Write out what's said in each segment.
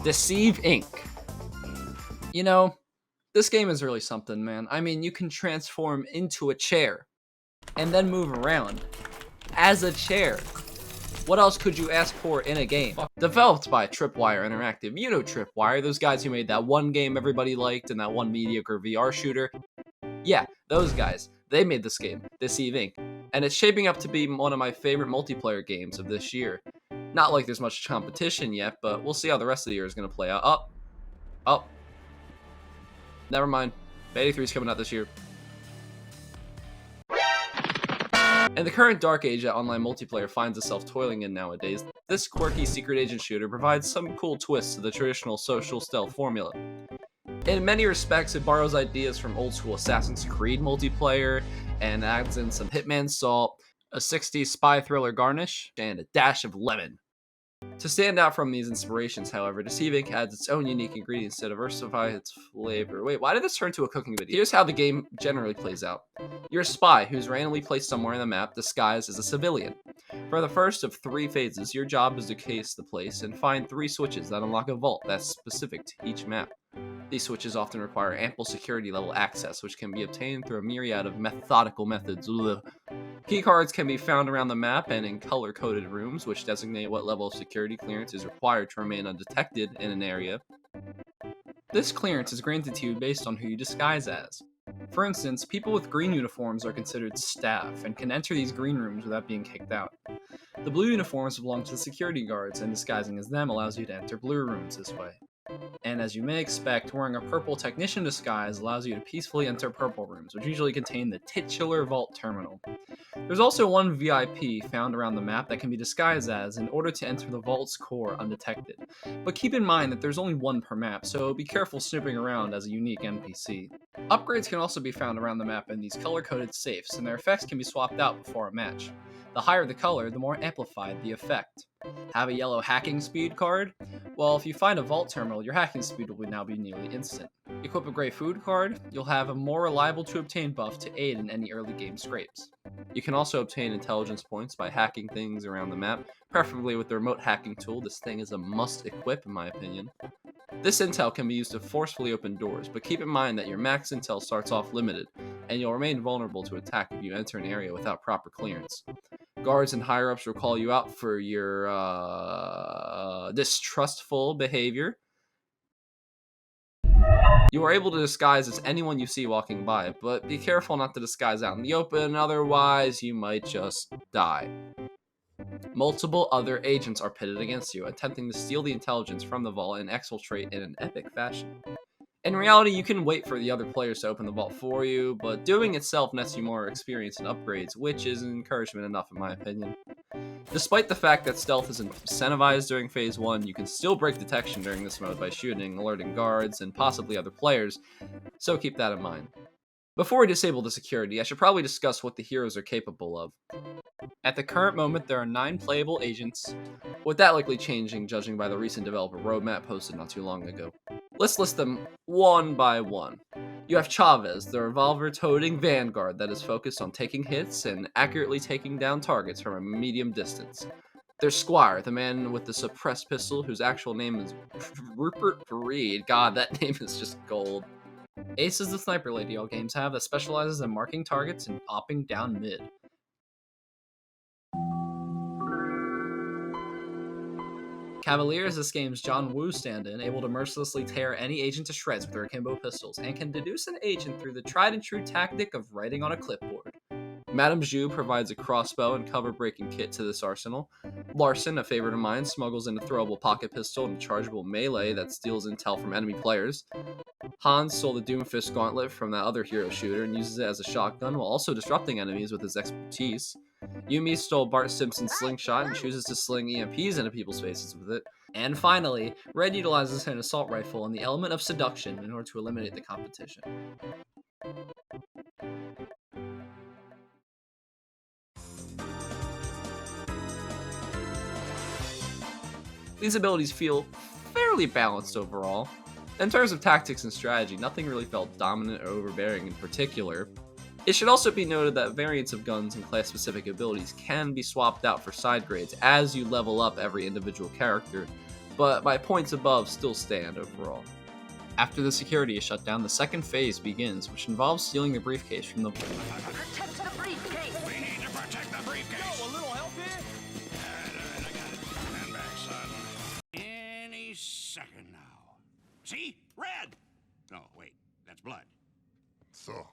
Deceive Inc. You know, this game is really something, man. I mean, you can transform into a chair and then move around as a chair. What else could you ask for in a game? Developed by Tripwire Interactive. You know Tripwire, those guys who made that one game everybody liked and that one mediocre VR shooter. Yeah, those guys. They made this game, Deceive Inc. And it's shaping up to be one of my favorite multiplayer games of this year. Not like there's much competition yet, but we'll see how the rest of the year is going to play out. Oh. Never mind. Beta 3 is coming out this year. In the current dark age that online multiplayer finds itself toiling in nowadays, this quirky secret agent shooter provides some cool twists to the traditional social stealth formula. In many respects, it borrows ideas from old school Assassin's Creed multiplayer and adds in some Hitman salt, a 60s spy thriller garnish, and a dash of lemon. To stand out from these inspirations, however, Deceive Inc. adds its own unique ingredients to diversify its flavor. Wait, why did this turn into a cooking video? Here's how the game generally plays out. You're a spy who's randomly placed somewhere on the map disguised as a civilian. For the first of 3 phases, your job is to case the place and find 3 switches that unlock a vault that's specific to each map. These switches often require ample security level access, which can be obtained through a myriad of methodical methods. Keycards can be found around the map and in color-coded rooms, which designate what level of security clearance is required to remain undetected in an area. This clearance is granted to you based on who you disguise as. For instance, people with green uniforms are considered staff and can enter these green rooms without being kicked out. The blue uniforms belong to the security guards, and disguising as them allows you to enter blue rooms this way. And as you may expect, wearing a purple technician disguise allows you to peacefully enter purple rooms, which usually contain the titular vault terminal. There's also one VIP found around the map that can be disguised as in order to enter the vault's core undetected. But keep in mind that there's only one per map, so be careful snooping around as a unique NPC. Upgrades can also be found around the map in these color-coded safes, and their effects can be swapped out before a match. The higher the color, the more amplified the effect. Have a yellow hacking speed card? Well, if you find a vault terminal, your hacking speed will now be nearly instant. Equip a gray food card, you'll have a more reliable to obtain buff to aid in any early game scrapes. You can also obtain intelligence points by hacking things around the map, preferably with the remote hacking tool. This thing is a must equip in my opinion. This intel can be used to forcefully open doors, but keep in mind that your max intel starts off limited, and you'll remain vulnerable to attack if you enter an area without proper clearance. Guards and higher-ups will call you out for your distrustful behavior. You are able to disguise as anyone you see walking by, but be careful not to disguise out in the open, otherwise you might just die. Multiple other agents are pitted against you, attempting to steal the intelligence from the vault and exfiltrate in an epic fashion. In reality, you can wait for the other players to open the vault for you, but doing itself nets you more experience and upgrades, which is encouragement enough in my opinion. Despite the fact that stealth is incentivized during Phase 1, you can still break detection during this mode by shooting, alerting guards, and possibly other players, so keep that in mind. Before we disable the security, I should probably discuss what the heroes are capable of. At the current moment, there are 9 playable agents, with that likely changing judging by the recent developer roadmap posted not too long ago. Let's list them one by one. You have Chavez, the revolver-toting vanguard that is focused on taking hits and accurately taking down targets from a medium distance. There's Squire, the man with the suppressed pistol whose actual name is Rupert Breed. God, that name is just gold. Ace is the sniper lady all games have that specializes in marking targets and popping down mid. Cavalier is this game's John Woo stand-in, able to mercilessly tear any agent to shreds with their akimbo pistols, and can deduce an agent through the tried-and-true tactic of writing on a clipboard. Madame Zhu provides a crossbow and cover-breaking kit to this arsenal. Larson, a favorite of mine, smuggles in a throwable pocket pistol and a chargeable melee that steals intel from enemy players. Hans stole the Doomfist gauntlet from that other hero shooter and uses it as a shotgun while also disrupting enemies with his expertise. Yumi stole Bart Simpson's slingshot and chooses to sling EMPs into people's faces with it. And finally, Red utilizes an assault rifle and the element of seduction in order to eliminate the competition. These abilities feel fairly balanced overall. In terms of tactics and strategy, nothing really felt dominant or overbearing in particular. It should also be noted that variants of guns and class-specific abilities can be swapped out for side grades as you level up every individual character, but my points above still stand overall. After the security is shut down, the second phase begins, which involves stealing the briefcase from the Protect the briefcase! We need to protect the briefcase. Yo, a little help here? I got it. Stand back, son. Any second now. See? Red! No, wait. That's blood. So,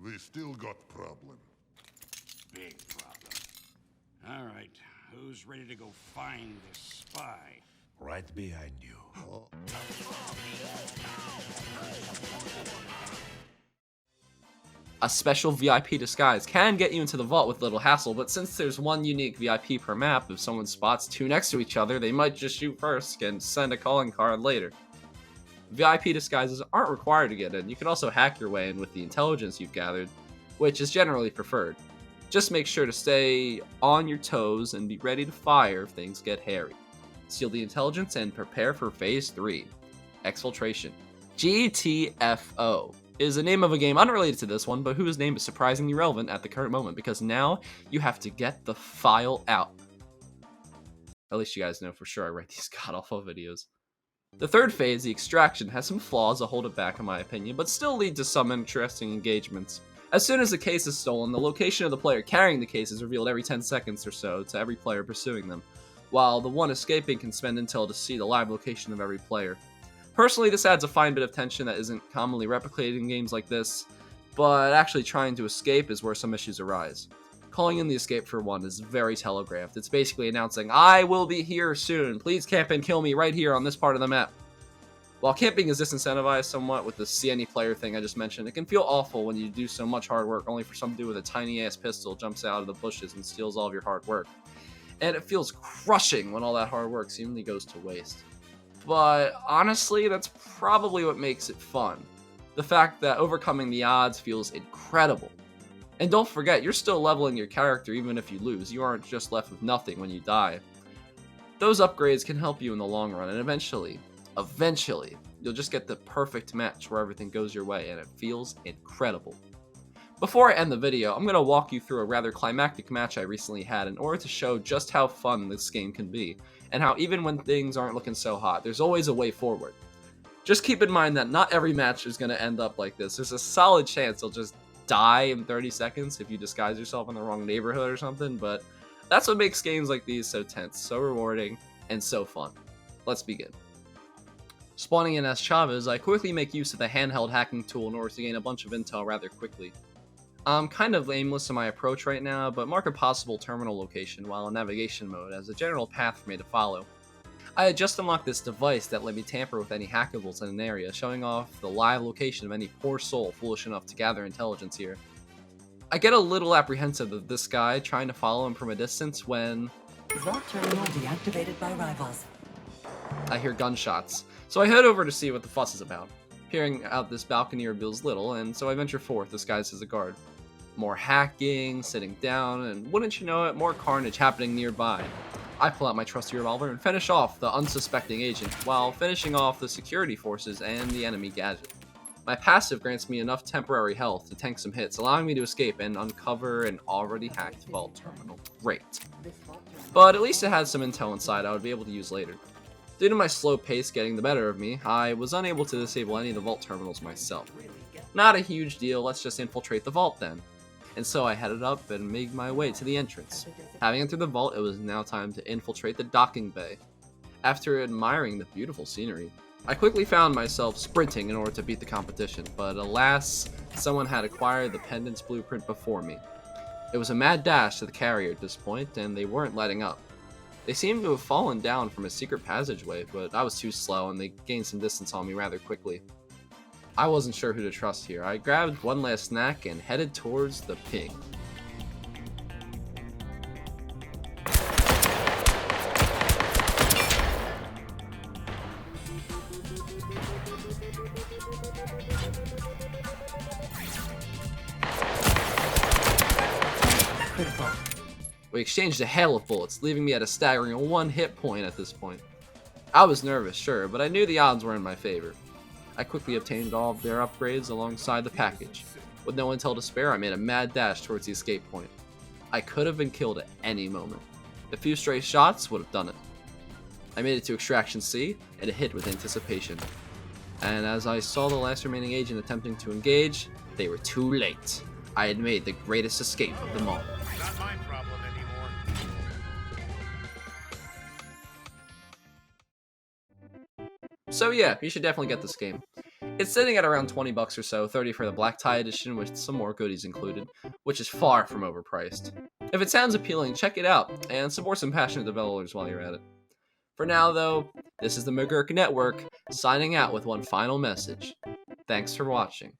we still got problem. Big problem. All right. Who's ready to go find this spy? Right behind you. A special VIP disguise can get you into the vault with little hassle, but since there's one unique VIP per map, if someone spots two next to each other, they might just shoot first and send a calling card later. VIP disguises aren't required to get in. You can also hack your way in with the intelligence you've gathered, which is generally preferred. Just make sure to stay on your toes and be ready to fire if things get hairy. Steal the intelligence and prepare for Phase 3. Exfiltration. GTFO is the name of a game unrelated to this one, but whose name is surprisingly relevant at the current moment, because now you have to get the file out. At least you guys know for sure I write these god-awful videos. The third phase, the extraction, has some flaws that hold it back in my opinion, but still lead to some interesting engagements. As soon as the case is stolen, the location of the player carrying the case is revealed every 10 seconds or so to every player pursuing them, while the one escaping can spend intel to see the live location of every player. Personally, this adds a fine bit of tension that isn't commonly replicated in games like this, but actually trying to escape is where some issues arise. Calling in the escape for one is very telegraphed. It's basically announcing, I will be here soon, please camp and kill me right here on this part of the map. While camping is disincentivized somewhat with the see any player thing I just mentioned, it can feel awful when you do so much hard work only for some dude with a tiny ass pistol jumps out of the bushes and steals all of your hard work. And it feels crushing when all that hard work seemingly goes to waste. But honestly, that's probably what makes it fun. The fact that overcoming the odds feels incredible. And don't forget, you're still leveling your character even if you lose. You aren't just left with nothing when you die. Those upgrades can help you in the long run, and eventually, you'll just get the perfect match where everything goes your way, and it feels incredible. Before I end the video, I'm going to walk you through a rather climactic match I recently had in order to show just how fun this game can be, and how even when things aren't looking so hot, there's always a way forward. Just keep in mind that not every match is going to end up like this. There's a solid chance you'll just die in 30 seconds if you disguise yourself in the wrong neighborhood or something, but that's what makes games like these so tense, so rewarding, and so fun. Let's begin. Spawning in as Chavez, I quickly make use of the handheld hacking tool in order to gain a bunch of intel rather quickly. I'm kind of aimless in my approach right now, but mark a possible terminal location while in navigation mode as a general path for me to follow. I had just unlocked this device that let me tamper with any hackables in an area, showing off the live location of any poor soul foolish enough to gather intelligence here. I get a little apprehensive of this guy trying to follow him from a distance when Vault terminal deactivated by rivals. I hear gunshots, so I head over to see what the fuss is about. Peering out this balcony reveals little, and so I venture forth disguised as a guard. More hacking, sitting down, and wouldn't you know it, more carnage happening nearby. I pull out my trusty revolver and finish off the unsuspecting agent, while finishing off the security forces and the enemy gadget. My passive grants me enough temporary health to tank some hits, allowing me to escape and uncover an already hacked vault terminal. Great. But at least it had some intel inside I would be able to use later. Due to my slow pace getting the better of me, I was unable to disable any of the vault terminals myself. Not a huge deal, let's just infiltrate the vault then. And so I headed up and made my way to the entrance. Having entered the vault, it was now time to infiltrate the docking bay. After admiring the beautiful scenery, I quickly found myself sprinting in order to beat the competition, but alas, someone had acquired the pendant's blueprint before me. It was a mad dash to the carrier at this point, and they weren't letting up. They seemed to have fallen down from a secret passageway, but I was too slow and they gained some distance on me rather quickly. I wasn't sure who to trust here. I grabbed one last snack and headed towards the pig. We exchanged a hail of bullets, leaving me at a staggering 1 hit point at this point. I was nervous, sure, but I knew the odds were in my favor. I quickly obtained all of their upgrades alongside the package. With no intel to spare, I made a mad dash towards the escape point. I could have been killed at any moment. A few stray shots would have done it. I made it to Extraction C, and it hit with anticipation. And as I saw the last remaining agent attempting to engage, they were too late. I had made the greatest escape of them all. Not my problem anymore. So yeah, you should definitely get this game. It's sitting at around 20 bucks or so, 30 for the black tie edition with some more goodies included, which is far from overpriced. If it sounds appealing, check it out, and support some passionate developers while you're at it. For now though, this is the McGurk Network, signing out with one final message. Thanks for watching.